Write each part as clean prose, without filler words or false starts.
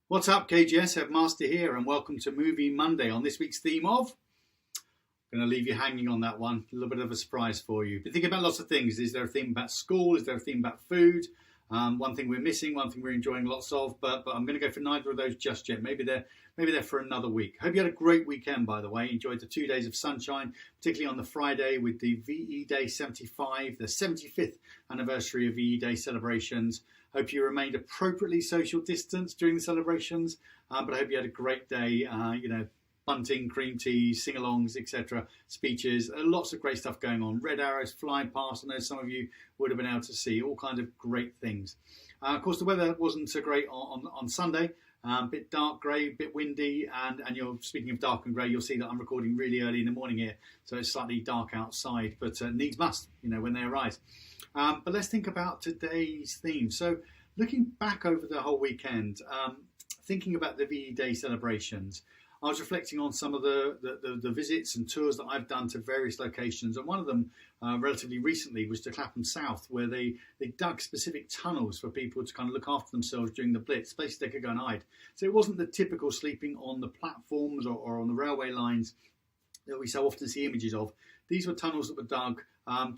What's up, KGS Head Master here, and welcome to Movie Monday on this week's theme of... I'm going to leave you hanging on that one. A little bit of a surprise for you. Been thinking about lots of things. Is there a theme about school? Is there a theme about food? One thing we're missing, one thing we're enjoying lots of, but I'm going to go for neither of those just yet. Maybe they're for another week. Hope you had a great weekend, by the way. Enjoyed the 2 days of sunshine, particularly on the Friday with the VE Day 75, the 75th anniversary of VE Day celebrations. Hope you remained appropriately social distanced during the celebrations, but I hope you had a great day. Bunting, cream teas, sing-alongs, etc., speeches, lots of great stuff going on. Red arrows flying past. I know some of you would have been able to see all kinds of great things. Of course, the weather wasn't so great on Sunday. A bit dark, grey, a bit windy, and you're speaking of dark and grey, you'll see that I'm recording really early in the morning here, so it's slightly dark outside, but needs must, when they arise. But let's think about today's theme. So, looking back over the whole weekend, thinking about the VE Day celebrations, I was reflecting on some of the visits and tours that I've done to various locations, and one of them relatively recently was to Clapham South, where they dug specific tunnels for people to kind of look after themselves during the Blitz, places they could go and hide. So it wasn't the typical sleeping on the platforms or on the railway lines that we so often see images of. These were tunnels that were dug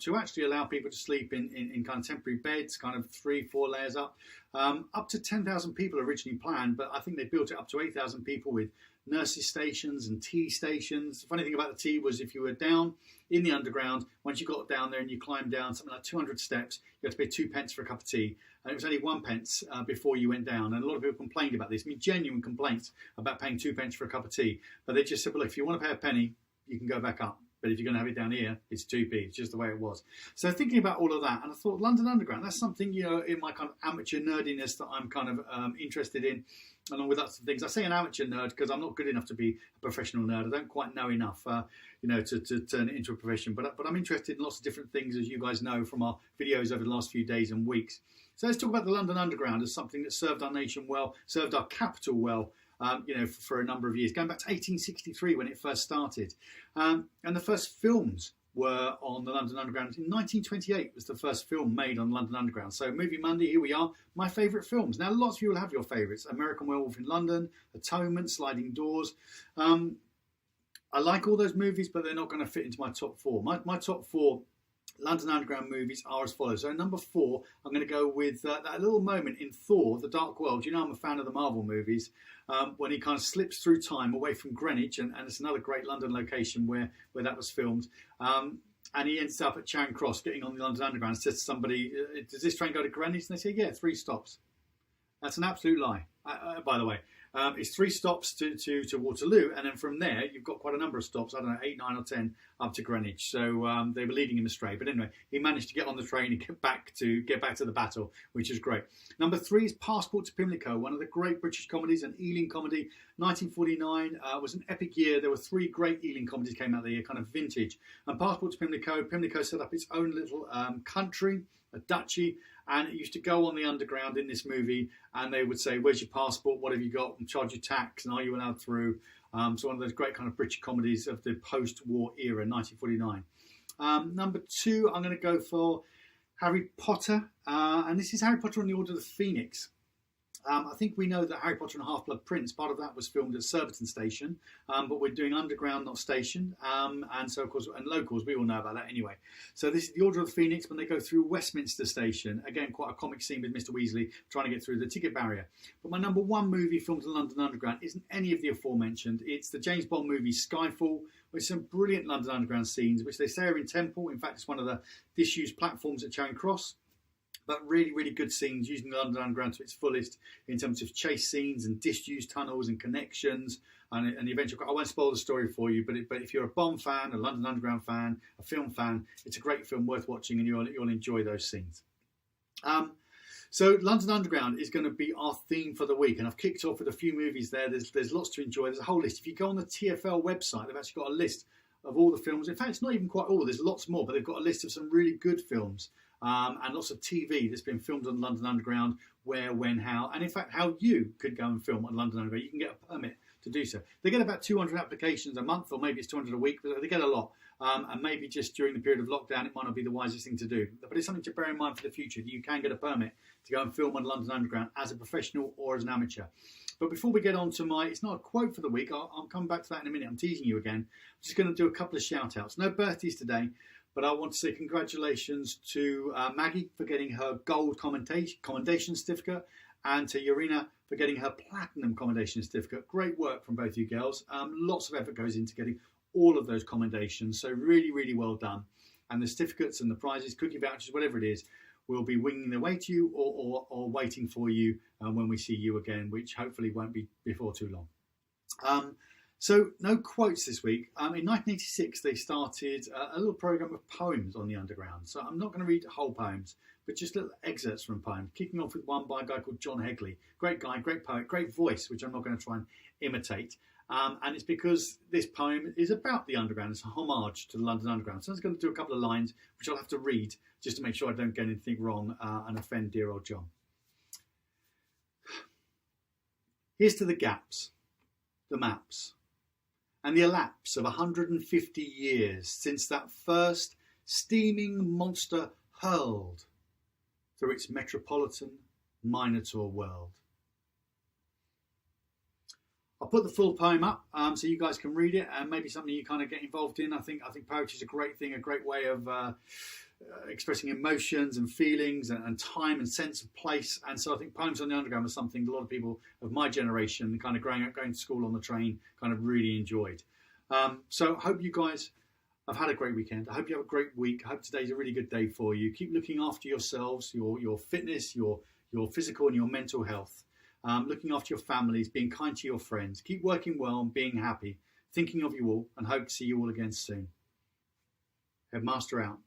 to actually allow people to sleep in kind of temporary beds, kind of 3-4 layers up. Up to 10,000 people originally planned, but I think they built it up to 8,000 people with nurses stations and tea stations. The funny thing about the tea was if you were down in the underground, once you got down there and you climbed down something like 200 steps, you had to pay 2 pence for a cup of tea. And it was only 1 pence before you went down. And a lot of people complained about this. I mean, genuine complaints about paying 2 pence for a cup of tea. But they just said, well, if you want to pay a penny, you can go back up. But if you're going to have it down here, it's 2p. It's just the way it was. So thinking about all of that, and I thought London Underground, that's something, in my kind of amateur nerdiness that I'm kind of interested in, along with lots of things. I say an amateur nerd because I'm not good enough to be a professional nerd. I don't quite know enough, to turn it into a profession. But I'm interested in lots of different things, as you guys know from our videos over the last few days and weeks. So let's talk about the London Underground as something that served our nation well, served our capital well, for a number of years, going back to 1863 when it first started. And the first films were on the London Underground. In 1928 was the first film made on London Underground. So Movie Monday, here we are, my favourite films. Now, lots of you will have your favourites. American Werewolf in London, Atonement, Sliding Doors. I like all those movies, but they're not going to fit into my top four. My top four London Underground movies are as follows. So number 4, I'm going to go with that little moment in Thor, The Dark World. You know I'm a fan of the Marvel movies. When he kind of slips through time away from Greenwich, and it's another great London location where that was filmed. And he ends up at Charing Cross getting on the London Underground and says to somebody, does this train go to Greenwich? And they say, yeah, 3 stops. That's an absolute lie, by the way. It's 3 stops to Waterloo, and then from there you've got quite a number of stops, I don't know, 8, 9 or 10 up to Greenwich. So they were leading him astray. But anyway, he managed to get on the train and get back to the battle, which is great. Number 3 is Passport to Pimlico, one of the great British comedies, an Ealing comedy. 1949 was an epic year. There were 3 great Ealing comedies came out that year, kind of vintage. And Passport to Pimlico set up its own little country, a duchy, and it used to go on the underground in this movie, and they would say, where's your passport, what have you got, and charge you tax, and are you allowed through? So one of those great kind of British comedies of the post-war era, 1949. Number 2, I'm going to go for Harry Potter, and this is Harry Potter and the Order of the Phoenix. I think we know that Harry Potter and Half-Blood Prince, part of that was filmed at Surbiton Station, but we're doing underground, not station, and so of course, and locals, we all know about that anyway. So this is the Order of the Phoenix when they go through Westminster Station. Again, quite a comic scene with Mr. Weasley trying to get through the ticket barrier. But my number 1 movie filmed in London Underground isn't any of the aforementioned. It's the James Bond movie Skyfall, with some brilliant London Underground scenes, which they say are in Temple. In fact, it's one of the disused platforms at Charing Cross. But really, really good scenes using the London Underground to its fullest in terms of chase scenes and disused tunnels and connections and the eventual. I won't spoil the story for you, but if you're a Bond fan, a London Underground fan, a film fan, it's a great film worth watching, and you'll enjoy those scenes. So London Underground is going to be our theme for the week, and I've kicked off with a few movies there. There's lots to enjoy. There's a whole list. If you go on the TfL website, they've actually got a list of all the films. In fact, it's not even quite all. There's lots more, but they've got a list of some really good films. And lots of TV that's been filmed on London Underground, where, when, how, and in fact how you could go and film on London Underground. You can get a permit to do so. They get about 200 applications a month, or maybe it's 200 a week, but they get a lot. And maybe just during the period of lockdown, it might not be the wisest thing to do. But it's something to bear in mind for the future. You can get a permit to go and film on London Underground as a professional or as an amateur. But before we get on to it's not a quote for the week, I'll come back to that in a minute. I'm teasing you again. I'm just going to do a couple of shout outs. No birthdays today, but I want to say congratulations to Maggie for getting her gold commendation certificate, and to Urina for getting her platinum commendation certificate. Great work from both you girls. Lots of effort goes into getting all of those commendations, so really, really well done. And the certificates and the prizes, cookie vouchers, whatever it is, will be winging their way to you or waiting for you when we see you again, which hopefully won't be before too long. So no quotes this week. In 1986, they started a little program of poems on the Underground. So I'm not going to read whole poems, but just little excerpts from poems, kicking off with one by a guy called John Hegley. Great guy, great poet, great voice, which I'm not going to try and imitate. And it's because this poem is about the Underground. It's a homage to the London Underground. So I'm just going to do a couple of lines, which I'll have to read just to make sure I don't get anything wrong and offend dear old John. Here's to the gaps, the maps, and the elapse of 150 years since that first steaming monster hurled through its metropolitan Minotaur world. I'll put the full poem up so you guys can read it, and maybe something you kind of get involved in. I think poetry is a great thing, a great way of expressing emotions and feelings and time and sense of place. And so I think poems on the Underground was something a lot of people of my generation, kind of growing up, going to school on the train, kind of really enjoyed. So I hope you guys have had a great weekend. I hope you have a great week. I hope today's a really good day for you. Keep looking after yourselves, your fitness, your physical and your mental health. Looking after your families, being kind to your friends. Keep working well and being happy. Thinking of you all, and hope to see you all again soon. Headmaster out.